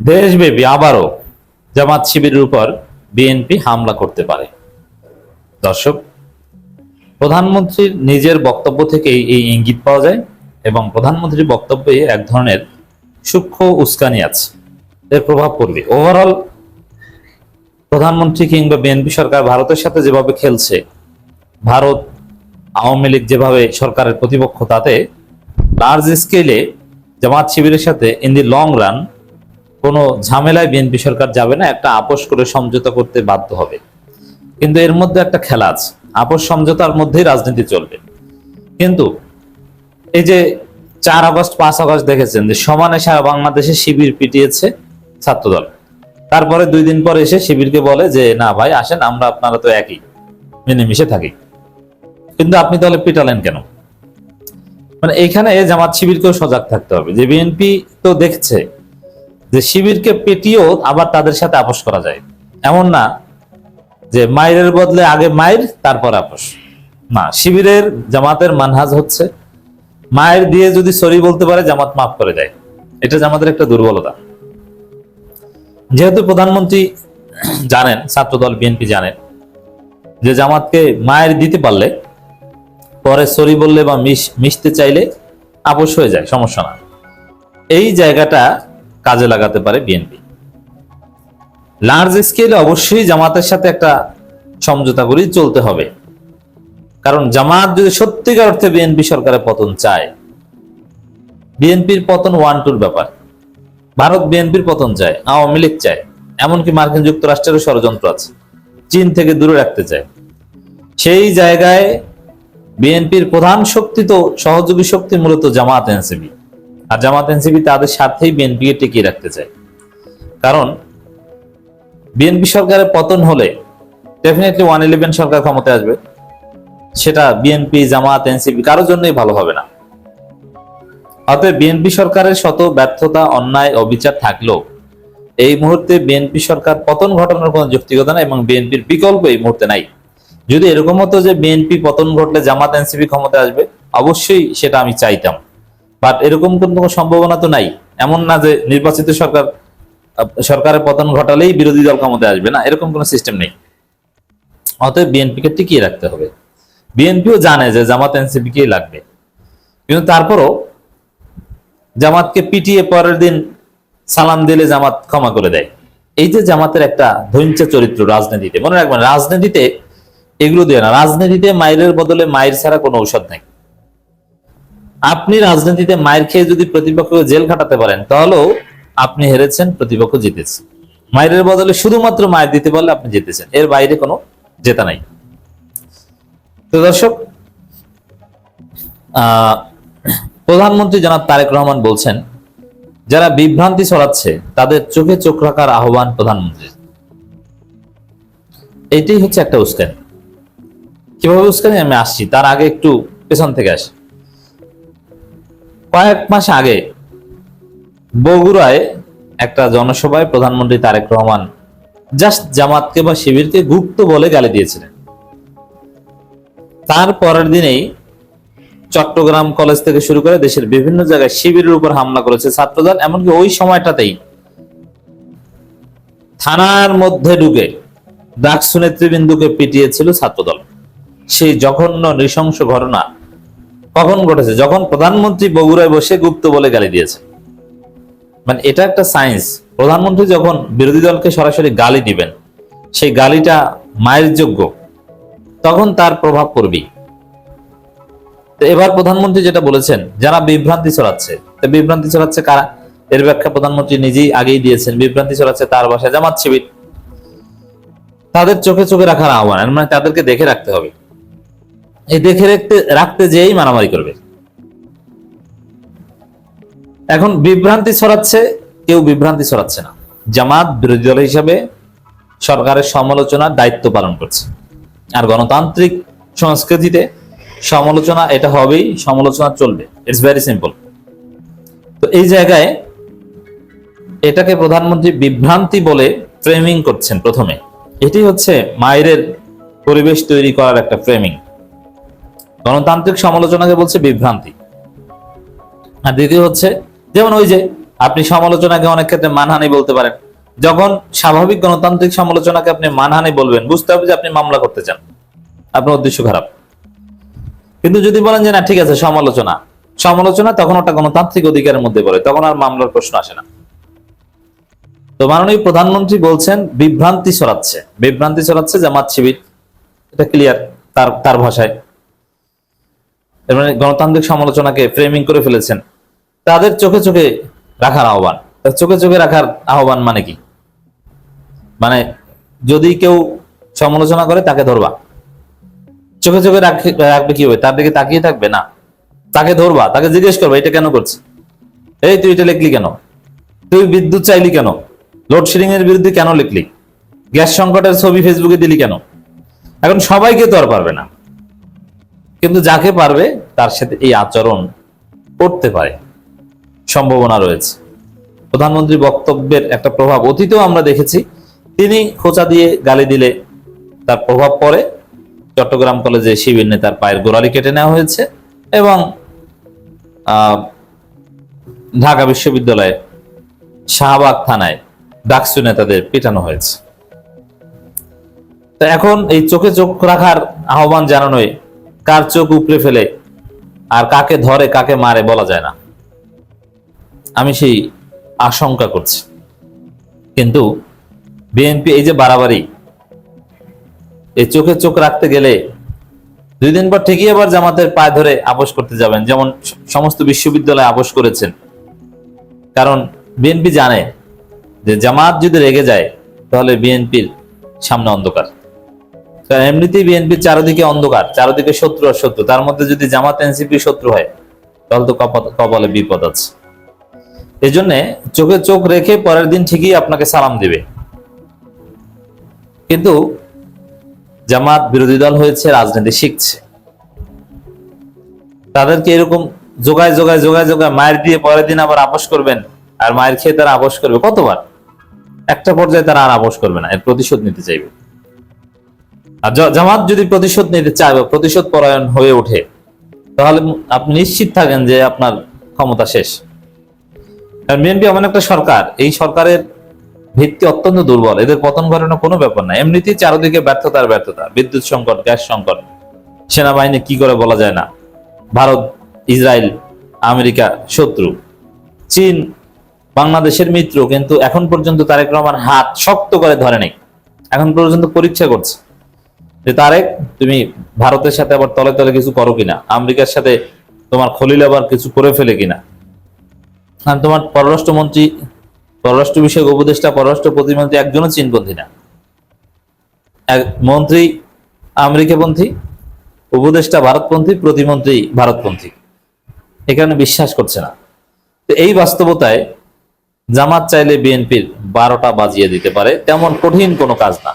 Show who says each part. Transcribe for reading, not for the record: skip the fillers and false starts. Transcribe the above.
Speaker 1: দেশব্যাপী আবারও জামাত শিবিরের উপর বিএনপি হামলা করতে পারে। দর্শক, প্রধানমন্ত্রীর নিজের বক্তব্য থেকেই এই ইঙ্গিত পাওয়া যায় এবং প্রধানমন্ত্রীর বক্তব্যে এক ধরনের সূক্ষ্ম উস্কানি আছে, এর প্রভাব পড়বে। ওভারঅল প্রধানমন্ত্রী কিংবা বিএনপি সরকার ভারতের সাথে যেভাবে খেলছে, ভারত আওয়ামী লীগ যেভাবে সরকারের প্রতিপক্ষ, তাতে লার্জ স্কেলে জামাত শিবিরের সাথে ইন দি লং রান কোনো ঝামেলায় বিএনপি সরকার যাবে না, একটা আপোষ করে সমঝোতা করতে বাধ্য হবে। কিন্তু এর মধ্যে একটা খেলা আছে, আপোষ সমঝোতার মধ্যেই রাজনীতি চলবে। কিন্তু এই যে 4 আগস্ট 5 আগস্ট দেখেছেন যে সমানে সারা বাংলাদেশে শিবির পিটিয়েছে ছাত্রদল, তারপরে 2 দিন পর এসে শিবিরকে বলে যে না ভাই আসেন, আমরা আপনারা তো একই, মিলেমিশে থাকি। কিন্তু আপনি তাহলে পিটালেন কেন? মানে এইখানে জামাত শিবিরকেও সজাগ থাকতে হবে যে বিএনপি তো দেখছে যে শিবিরকে পেটিয়েও আবার তাদের সাথে আপোষ করা যায়। এমন না যে মায়ের বদলে আগে মায়ের তারপর আপোষ, না। শিবিরের জামাতের মানহাজ হচ্ছে মায়ের দিয়ে যদি সরি বলতে পারে জামাত মাফ করে দেয়। এটা জামাতের একটা দুর্বলতা। যেহেতু প্রধানমন্ত্রী জানেন, ছাত্রদল বিএনপি জানেন যে জামাতকে মায়ের দিতে পারলে পরে সরি বললে বা মিশতে চাইলে আপোষ হয়ে যায়, সমস্যা না। এই জায়গাটা কাজে লাগাতে পারে বিএনপি। লার্জ স্কেলে অবশ্যই জামাতের সাথে একটা সমঝোতা করেই চলতে হবে, কারণ জামাত যদি সত্যিকার অর্থে বিএনপি সরকারের পতন চায়, বিএনপির পতন 1-2 ব্যাপার। ভারত বিএনপির পতন চায়, আওয়ামী লীগ চায়, এমনকি মার্কিন যুক্তরাষ্ট্রেরও ষড়যন্ত্র আছে, চীন থেকে দূরে রাখতে চায়। সেই জায়গায় বিএনপির প্রধান শক্তি তো সহযোগী শক্তি মূলত জামাত এনসিপি, আর জামাত এনসিপি তাদের সাথেই বিএনপিকে টিকিয়ে রাখতে চায়। কারণ বিএনপি সরকারের পতন হলে ডেফিনেটলি 111 সরকার ক্ষমতায় আসবে, সেটা বিএনপি জামাত এনসিপি কারোর জন্যই ভালো হবে না। অতএব বিএনপি সরকারের শত ব্যর্থতা, অন্যায়, অবিচার থাকলেও এই মুহূর্তে বিএনপি সরকার পতন ঘটানোর কোনো যৌক্তিকতা নাই এবং বিএনপির বিকল্প এই মুহূর্তে নাই। যদি এরকম হতো যে বিএনপি পতন ঘটলে জামাত এনসিপি ক্ষমতায় আসবে, অবশ্যই সেটা আমি চাইতাম, বাট এরকম কোনো সম্ভাবনা তো নাই। এমন না যে নির্বাচিত সরকারের পতন ঘটালেই বিরোধী দল ক্ষমতায় আসবে, না, এরকম কোনো সিস্টেম নেই। অতএব বিএনপিকে টিকিয়ে রাখতে হবে। বিএনপিও জানে যে জামাত এনসিপি কে লাগবে, কিন্তু তারপরও জামাতকে পিটিয়ে পরের দিন সালাম দিলে জামাত ক্ষমা করে দেয়। এই যে জামাতের একটা ধৈর্য চরিত্র রাজনীতিতে, মনে রাখবেন, রাজনীতিতে এগুলো দিয়ে না। রাজনীতিতে মায়ের বদলে মায়ের ছাড়া কোনো ঔষধ নেই। আপনি রাজনীতিতে মায়ের খেয়ে যদি প্রতিপক্ষকে জেল খাটাতে পারেন, তাহলেও আপনি হেরেছেন, প্রতিপক্ষ জিতেছে। মায়ের বদলে শুধুমাত্র মায়ের দিতে পারলে আপনি জিতেছেন, এর বাইরে কোনো জেতা নাই। তো দর্শক, প্রধানমন্ত্রী জনাব তারেক রহমান বলছেন, যারা বিভ্রান্তি ছড়াচ্ছে তাদের চোখে চোখ রাখার আহ্বান প্রধানমন্ত্রীর। এইটাই হচ্ছে একটা উস্কানি। কিভাবে উস্কানি আমি আসছি, তার আগে একটু পেছন থেকে আসি। কয়েক মাস আগে বগুড়ায় একটা জনসভায় প্রধানমন্ত্রী তারেক রহমান জাস্ট জামাতকে বা শিবিরকে গুপ্ত বলে গালি দিয়েছিলেন। তার পরের দিনেই চট্টগ্রাম কলেজ থেকে শুরু করে দেশের বিভিন্ন জায়গায় শিবিরের উপর হামলা করেছে ছাত্রদল। এমনকি ওই সময়টাতেই থানার মধ্যে ঢুকে ডাকসু নেতৃবৃন্দকে পিটিয়েছিল ছাত্রদল। সেই জঘন্য নৃশংস ঘটনা কখন ঘটেছে? যখন প্রধানমন্ত্রী বগুড়ায় বসে গুপ্ত বলে গালি দিয়েছে। মানে এটা একটা সায়েন্স। প্রধানমন্ত্রী যখন বিরোধী দলকে সরাসরি গালি দিবেন, সেই গালিটা মায়ের যোগ্য, তখন তার প্রভাব পড়বে। এবার প্রধানমন্ত্রী যেটা বলেছেন, যারা বিভ্রান্তি ছড়াচ্ছে, বিভ্রান্তি ছড়াচ্ছে কারা? এর ব্যাখ্যা প্রধানমন্ত্রী নিজেই আগেই দিয়েছেন। বিভ্রান্তি ছড়াচ্ছে তার ভাষায় জামাত শিবির। তাদের চোখে চোখে রাখার আহ্বান, মানে তাদেরকে দেখে রাখতে হবে। এই দেখে রাখতে যেই মারামারি করবে। এখন বিভ্রান্তি ছড়াচ্ছে, কেউ বিভ্রান্তি ছড়াচ্ছে না। জামাত বিরোধী দল হিসাবে সরকারের সমালোচনার দায়িত্ব পালন করছে। আর গণতান্ত্রিক সংস্কৃতিতে সমালোচনা এটা হবেই, সমালোচনা চলবে। It's very simple. তো এই জায়গায় এটাকে প্রধানমন্ত্রী বিভ্রান্তি বলে ফ্রেমিং করছেন। প্রথমে এটি হচ্ছে মায়ের পরিবেশ তৈরি করার একটা ফ্রেমিং। গণতান্ত্রিক সমালোচনাকে বলছে বিভ্রান্তি। আর দ্বিতীয় হচ্ছে, যেমন ওই যে আপনি সমালোচনাকে অনেক ক্ষেত্রে মানহানি বলতে পারেন। যখন স্বাভাবিক গণতান্ত্রিক সমালোচনাকে আপনি মানহানি বলবেন, বুঝতে হবে যে আপনি মামলা করতে চান, আপনার উদ্দেশ্য খারাপ। কিন্তু যদি বলেন যে না ঠিক আছে সমালোচনা সমালোচনা, তখন ওটা গণতান্ত্রিক অধিকারের মধ্যে পড়ে, তখন আর মামলার প্রশ্ন আসে না। তো মাননীয় প্রধানমন্ত্রী বলছেন বিভ্রান্তি ছড়াচ্ছে জামাত শিবির, এটা ক্লিয়ার তার তার ভাষায়। এর মানে গণতান্ত্রিক সমালোচনাকে ফ্রেমিং করে ফেলেছেন। তাদের চোখে চোখে রাখার আহ্বান। চোখে চোখে রাখার আহ্বান মানে কি? মানে যদি কেউ সমালোচনা করে তাকে ধরবা, চোখে চোখে রাখবে কি হবে? তার দিকে তাকিয়ে থাকবে না, তাকে ধরবা, তাকে জিজ্ঞেস করবা এটা কেন করছে, এই তুই এটা লিখলি কেন, তুই বিদ্যুৎ চাইলি কেন, লোডশেডিং এর বিরুদ্ধে কেন লিখলি, গ্যাস সংকটের ছবি ফেসবুকে দিলি কেন? এখন সবাইকে তো আর পারবে না, কিন্তু যাকে পারবে তার সাথে এই আচরণ করতে পারে, সম্ভাবনা রয়েছে। প্রধানমন্ত্রী বক্তব্যের একটা প্রভাব অতীতেও আমরা দেখেছি, তিনি খোঁচা দিয়ে গালি দিলে তার প্রভাব পড়ে। চট্টগ্রাম কলেজে শিবির নেতার পায়ের গোড়ালি কেটে নেওয়া হয়েছে এবং ঢাকা বিশ্ববিদ্যালয়ে শাহবাগ থানায় ডাকসু নেতাদের পিটানো হয়েছে। তো এখন এই চোখে চোখ রাখার আহ্বান জানানোয় কার চোখ উপড়ে ফেলে আর কাকে ধরে কাকে মারে বলা যায় না, আমি সেই আশঙ্কা করছি। কিন্তু বিএনপি এই যে বাড়াবাড়ি, এই চোখে চোখ রাখতে গেলে 2 দিন পর ঠিকই আবার জামাতের পায়ে ধরে আপোষ করতে যাবেন, যেমন সমস্ত বিশ্ববিদ্যালয়ে আপোষ করেছেন। কারণ বিএনপি জানে যে জামাত যদি রেগে যায় তাহলে বিএনপির সামনে অন্ধকার। কারণ এমনিতেই বিএনপির চারদিকে অন্ধকার, চারদিকে শত্রু আর শত্রু, তার মধ্যে যদি জামাত এনসিপি শত্রু হয় তাহলে তো কপালে বিপদ আছে। এই জন্য চোখে চোখ রেখে পরের দিন ঠিকই আপনাকে সালাম দিবে। কিন্তু জামাত বিরোধী দল হয়েছে, রাজনীতি শিখছে, তাদেরকে এরকম জোগায় জোগায় জোগায় জোগায় মায়ের দিয়ে পরের দিন আবার আপোষ করবেন, আর মায়ের খেয়ে তারা আপোষ করবে কতবার? একটা পর্যায়ে তারা আর আপোষ করবে না, এর প্রতিশোধ নিতে চাইবে। আর জামাত যদি প্রতিশোধ নিতে চায় বা প্রতিশোধ পরায়ণ হয়ে ওঠে, তাহলে আপনি নিশ্চিত থাকেন যে আপনার ক্ষমতা শেষ। কারণ বিএনপি এমন একটা সরকার, এই সরকারের ভিত্তি অত্যন্ত দুর্বল, এদের পতন ঘটানো কোনো ব্যাপার না। এমনিতেই চারদিকে ব্যর্থতার ব্যর্থতা, বিদ্যুৎ সংকট, গ্যাস সংকট, সেনাবাহিনী কি করে বলা যায় না, ভারত, ইসরায়েল, আমেরিকা শত্রু, চীন বাংলাদেশের মিত্র, কিন্তু এখন পর্যন্ত তারেক রহমান হাত শক্ত করে ধরে নেই, এখন পর্যন্ত পরীক্ষা করছে যে তারেক তুমি ভারতের সাথে আবার তলে তলে কিছু করো কিনা, আমেরিকার সাথে তোমার খলিল আবার কিছু করে ফেলে কিনা। কারণ তোমার পররাষ্ট্রমন্ত্রী, পররাষ্ট্র বিষয়ক উপদেষ্টা, পররাষ্ট্র প্রতিমন্ত্রী একজনও চীনপন্থী না, মন্ত্রী আমেরিকাপন্থী, উপদেষ্টা ভারতপন্থী, প্রতিমন্ত্রী ভারতপন্থী, এখানে বিশ্বাস করছে না। তো এই বাস্তবতায় জামাত চাইলে বিএনপির 12টা বাজিয়ে দিতে পারে, তেমন কঠিন কোনো কাজ না।